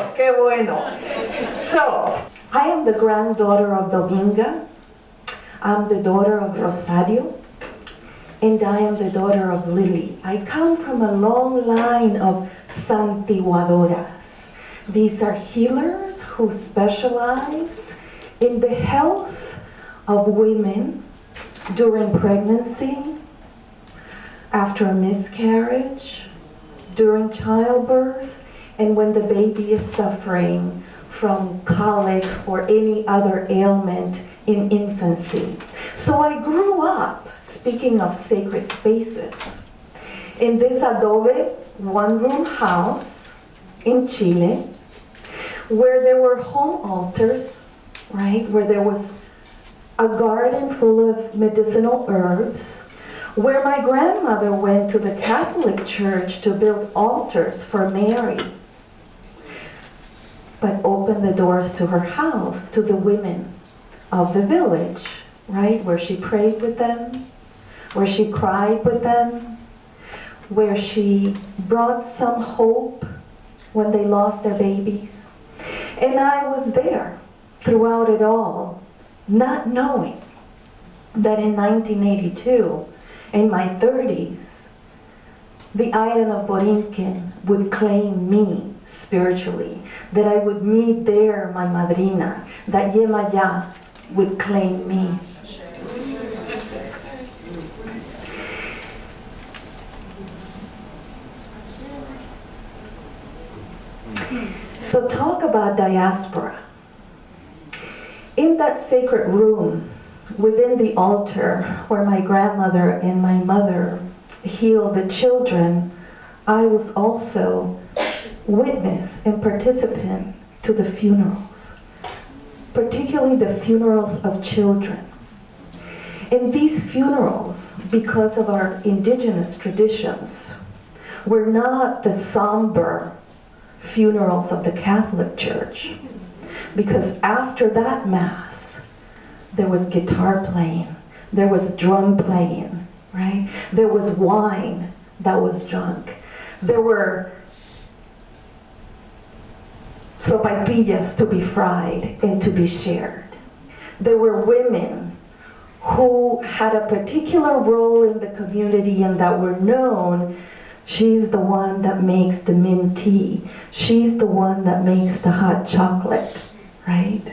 bueno, qué bueno. So, I am the granddaughter of Dominga. I'm the daughter of Rosario. And I am the daughter of Lily. I come from a long line of santiguadoras. These are healers who specialize in the health of women during pregnancy, after a miscarriage, during childbirth, and when the baby is suffering from colic or any other ailment in infancy. So I grew up, speaking of sacred spaces, in this adobe one-room house in Chile, where there were home altars, right, where there was a garden full of medicinal herbs, where my grandmother went to the Catholic Church to build altars for Mary, but opened the doors to her house to the women of the village, right, where she prayed with them, where she cried with them, where she brought some hope when they lost their babies. And I was there throughout it all, not knowing that in 1982, in my 30s, the island of Borinquen would claim me spiritually, that I would meet there my madrina, that Yemaya would claim me. So talk about diaspora. In that sacred room, within the altar where my grandmother and my mother healed the children, I was also witness and participant to the funerals, particularly the funerals of children. And these funerals, because of our indigenous traditions, were not the somber funerals of the Catholic Church, because after that Mass, there was guitar playing, there was drum playing, right? There was wine that was drunk. There were sopaipillas to be fried and to be shared. There were women who had a particular role in the community and that were known. She's the one that makes the mint tea. She's the one that makes the hot chocolate, right?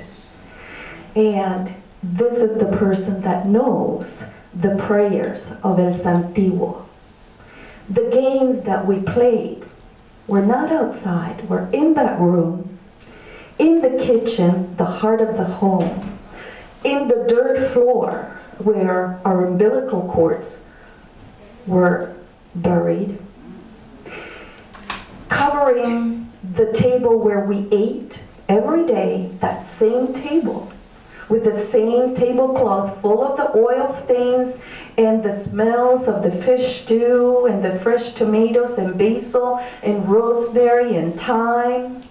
And this is the person that knows the prayers of El Santiguo. The games that we played were not outside, were in that room, in the kitchen, the heart of the home, in the dirt floor where our umbilical cords were buried, covering the table where we ate every day, that same table, with the same tablecloth full of the oil stains and the smells of the fish stew and the fresh tomatoes and basil and rosemary and thyme.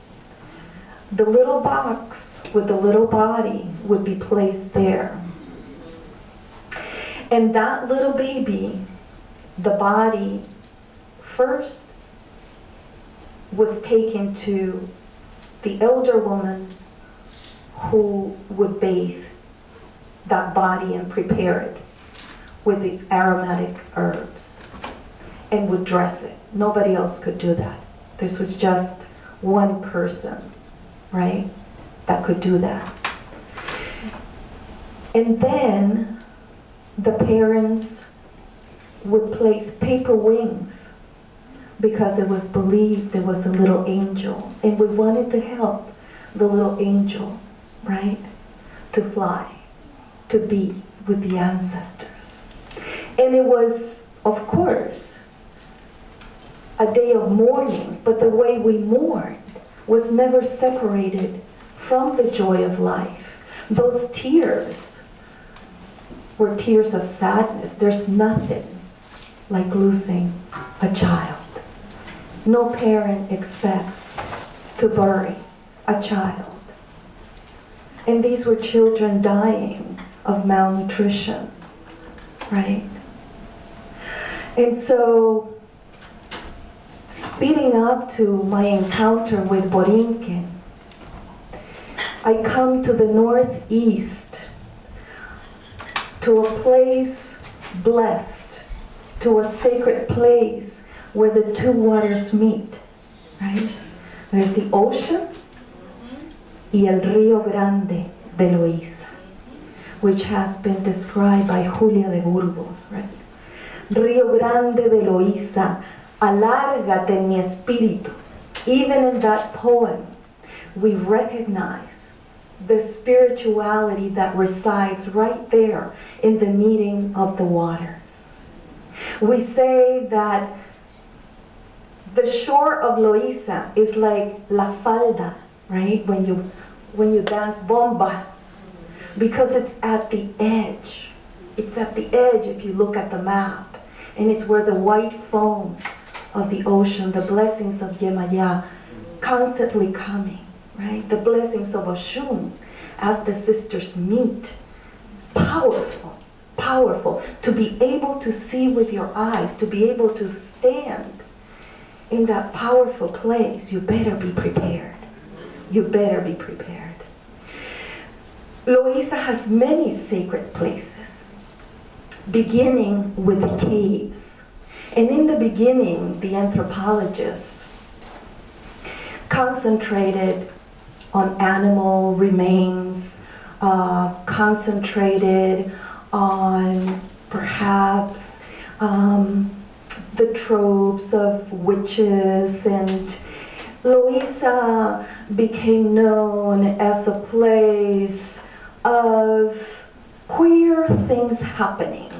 The little box with the little body would be placed there. And that little baby, the body first was taken to the elder woman who would bathe that body and prepare it with the aromatic herbs and would dress it. Nobody else could do that. This was just one person, right, that could do that. And then the parents would place paper wings because it was believed there was a little angel, and we wanted to help the little angel, right, to fly, to be with the ancestors. And it was, of course, a day of mourning, but the way we mourned was never separated from the joy of life. Those tears were tears of sadness. There's nothing like losing a child. No parent expects to bury a child. And these were children dying of malnutrition, right? And so speeding up to my encounter with Borinquen, I come to the northeast, to a place blessed, to a sacred place where the two waters meet, right? There's the ocean y el Río Grande de Loiza, which has been described by Julia de Burgos, right? Río Grande de Loiza, alárgate en mi espíritu. Even in that poem, we recognize the spirituality that resides right there in the meeting of the waters. We say that the shore of Loiza is like la falda, right? When you dance bomba, because it's at the edge. It's at the edge if you look at the map, and it's where the white foam of the ocean, the blessings of Yemaya, constantly coming, right? The blessings of Oshun as the sisters meet. Powerful, powerful. To be able to see with your eyes, to be able to stand in that powerful place, you better be prepared. You better be prepared. Loiza has many sacred places, beginning with the caves. And in the beginning, the anthropologists concentrated on animal remains, concentrated on perhaps the tropes of witches, and Loiza became known as a place of queer things happening.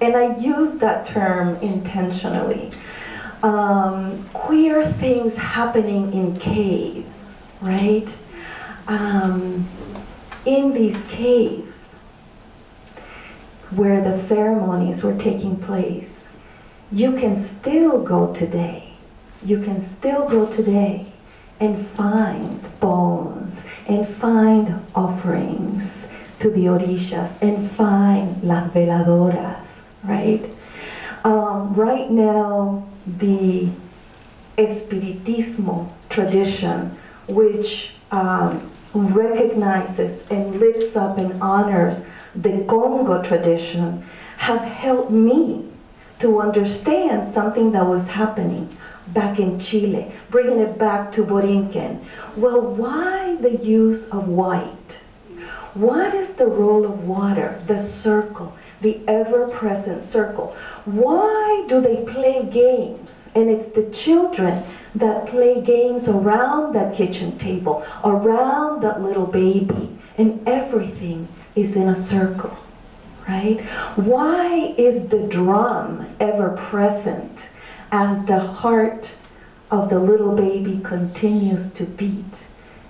And I use that term intentionally. Queer things happening in caves, right? In these caves where the ceremonies were taking place, you can still go today. You can still go today and find bones and find offerings to the orishas and find las veladoras, right? Right now, the Espiritismo tradition, which recognizes and lifts up and honors the Congo tradition, have helped me to understand something that was happening back in Chile, bringing it back to Borinquen. Well, why the use of white? What is the role of water, the circle, the ever-present circle? Why do they play games? And it's the children that play games around that kitchen table, around that little baby, and everything is in a circle, right? Why is the drum ever present as the heart of the little baby continues to beat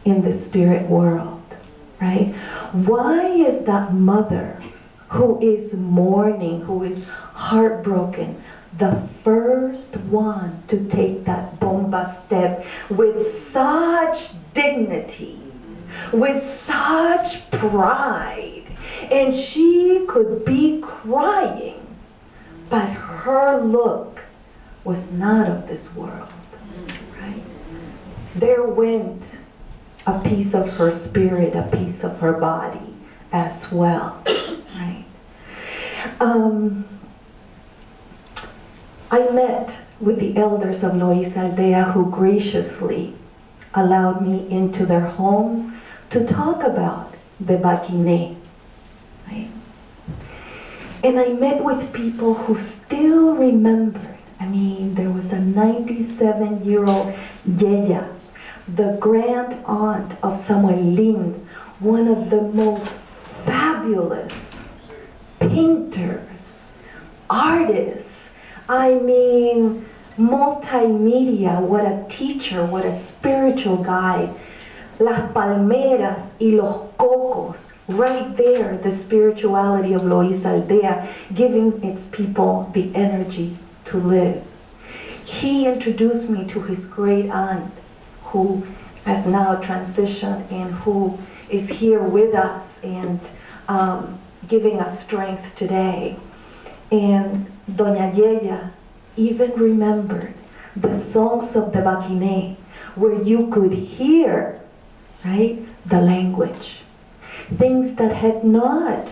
in the spirit world, right? Why is that mother who is mourning, who is heartbroken, the first one to take that bomba step with such dignity, with such pride? And she could be crying, but her look was not of this world, right? There went a piece of her spirit, a piece of her body as well, right? I met with the elders of Loiza Aldea, who graciously allowed me into their homes to talk about the Baquine, right? And I met with people who still remembered. I mean, there was a 97-year-old Yeya, the grand aunt of Samuelin, one of the most fabulous painters, artists. I mean, multimedia, what a teacher, what a spiritual guide. Las palmeras y los cocos, right there, the spirituality of Loiza Aldea, giving its people the energy to live. He introduced me to his great aunt, who has now transitioned and who is here with us and giving us strength today. And Doña Yeya even remembered the songs of the Baquine, where you could hear, right, the language. Things that had not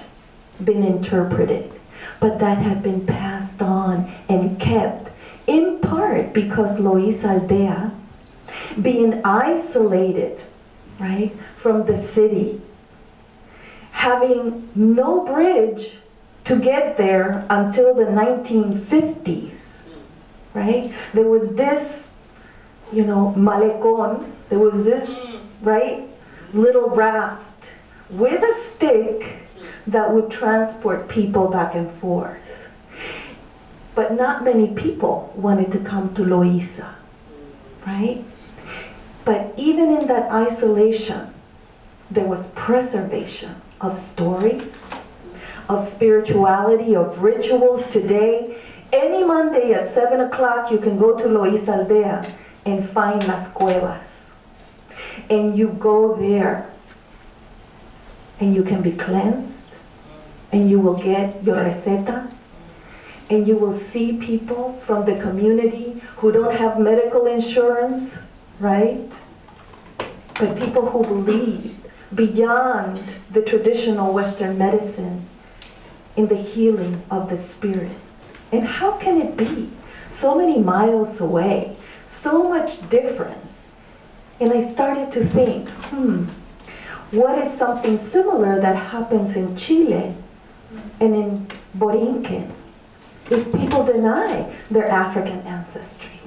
been interpreted, but that had been passed on and kept, in part because Loiza Aldea, being isolated, right, from the city, having no bridge to get there until the 1950s, right? There was this, malecón, there was this, right, little raft with a stick that would transport people back and forth. But not many people wanted to come to Loiza, right? But even in that isolation, there was preservation of stories, of spirituality, of rituals. Today, any Monday at 7 o'clock, you can go to Loiza Aldea and find las cuevas. And you go there, and you can be cleansed, and you will get your receta, and you will see people from the community who don't have medical insurance, right? But people who believe beyond the traditional Western medicine in the healing of the spirit. And how can it be so many miles away, so much difference? And I started to think, what is something similar that happens in Chile and in Borinquen? Is people deny their African ancestry.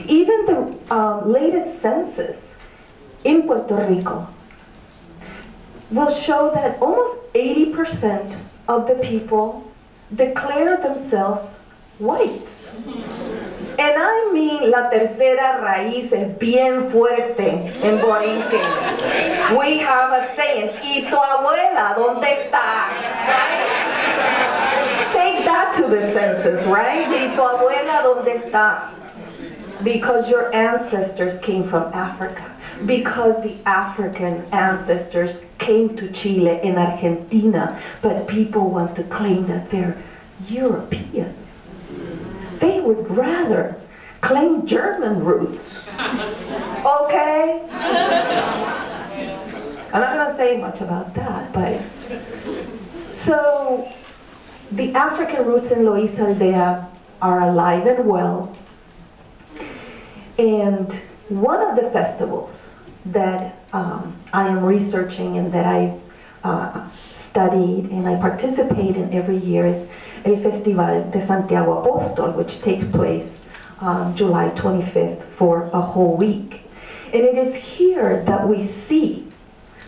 Even the latest census in Puerto Rico will show that almost 80% of the people declare themselves white. And I mean, la tercera raíz es bien fuerte en Borinquen. We have a saying, ¿y tu abuela dónde está? Right? Take that to the census, right? ¿Y tu abuela dónde está? Because your ancestors came from Africa. Because the African ancestors came to Chile and Argentina, but people want to claim that they're European. They would rather claim German roots. Okay? I'm not going to say much about that, but so the African roots in Loiza Aldea are alive and well. And one of the festivals that I am researching and that I studied and I participate in every year is El Festival de Santiago Apóstol, which takes place July 25th for a whole week. And it is here that we see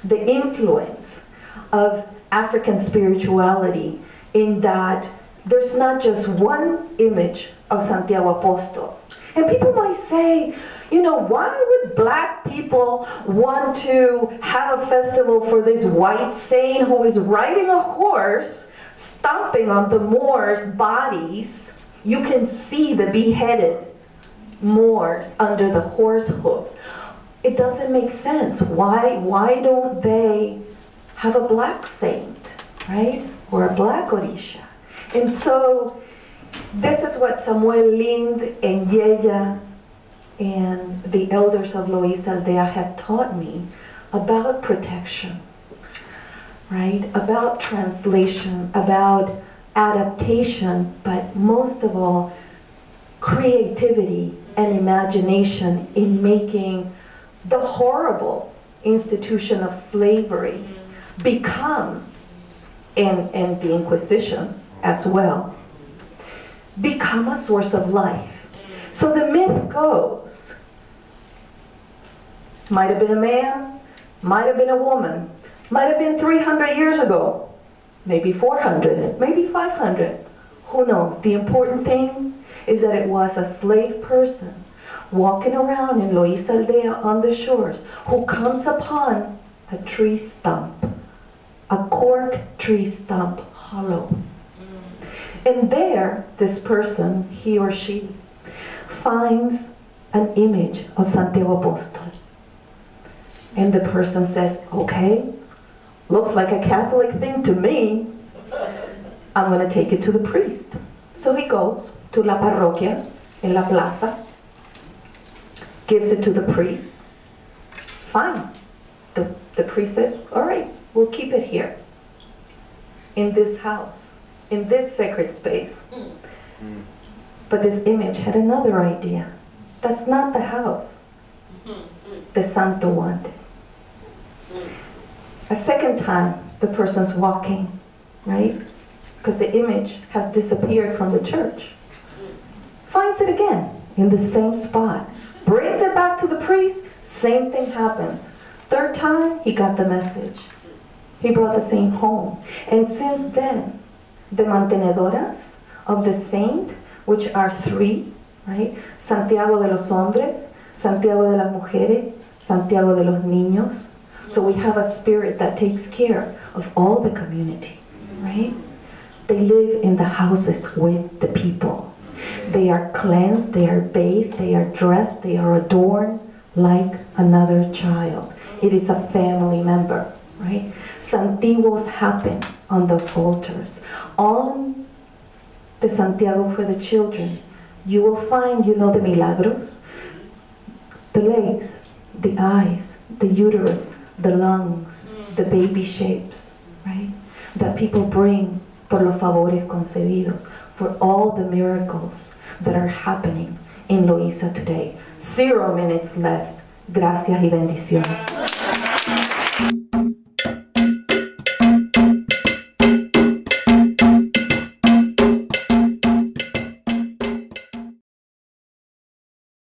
the influence of African spirituality, in that there's not just one image of Santiago Apóstol. And people might say, why would black people want to have a festival for this white saint who is riding a horse, stomping on the Moors' bodies? You can see the beheaded Moors under the horse hooves. It doesn't make sense. Why don't they have a black saint, right? Or a black Orisha? And so this is what Samuel Lind and Yeya and the elders of Loiza Aldea have taught me about protection, right? About translation, about adaptation, but most of all, creativity and imagination in making the horrible institution of slavery become, and the Inquisition as well, become a source of life. So the myth goes, might have been a man, might have been a woman, might have been 300 years ago, maybe 400, maybe 500, who knows? The important thing is that it was a slave person walking around in Loiza Aldea on the shores who comes upon a tree stump, a cork tree stump hollow. And there, this person, he or she, finds an image of Santiago Apóstol. And the person says, okay, looks like a Catholic thing to me. I'm going to take it to the priest. So he goes to la parroquia, en la plaza, gives it to the priest. Fine. The priest says, all right, we'll keep it here, in this house, in this sacred space. But this image had another idea. That's not the house the santo wanted. A second time, the person's walking, right? Because the image has disappeared from the church. Finds it again in the same spot. Brings it back to the priest, same thing happens. Third time, he got the message. He brought the saint home. And since then, the mantenedoras of the saint, which are three, right? Santiago de los hombres, Santiago de las mujeres, Santiago de los niños. So we have a spirit that takes care of all the community, right? They live in the houses with the people. They are cleansed, they are bathed, they are dressed, they are adorned like another child. It is a family member, right? Santigos happen on those altars. On the Santiago for the children, you will find, you know, the milagros, the legs, the eyes, the uterus, the lungs, the baby shapes, right? That people bring por los favores concedidos, for all the miracles that are happening in Loiza today. 0 minutes left. Gracias y bendiciones.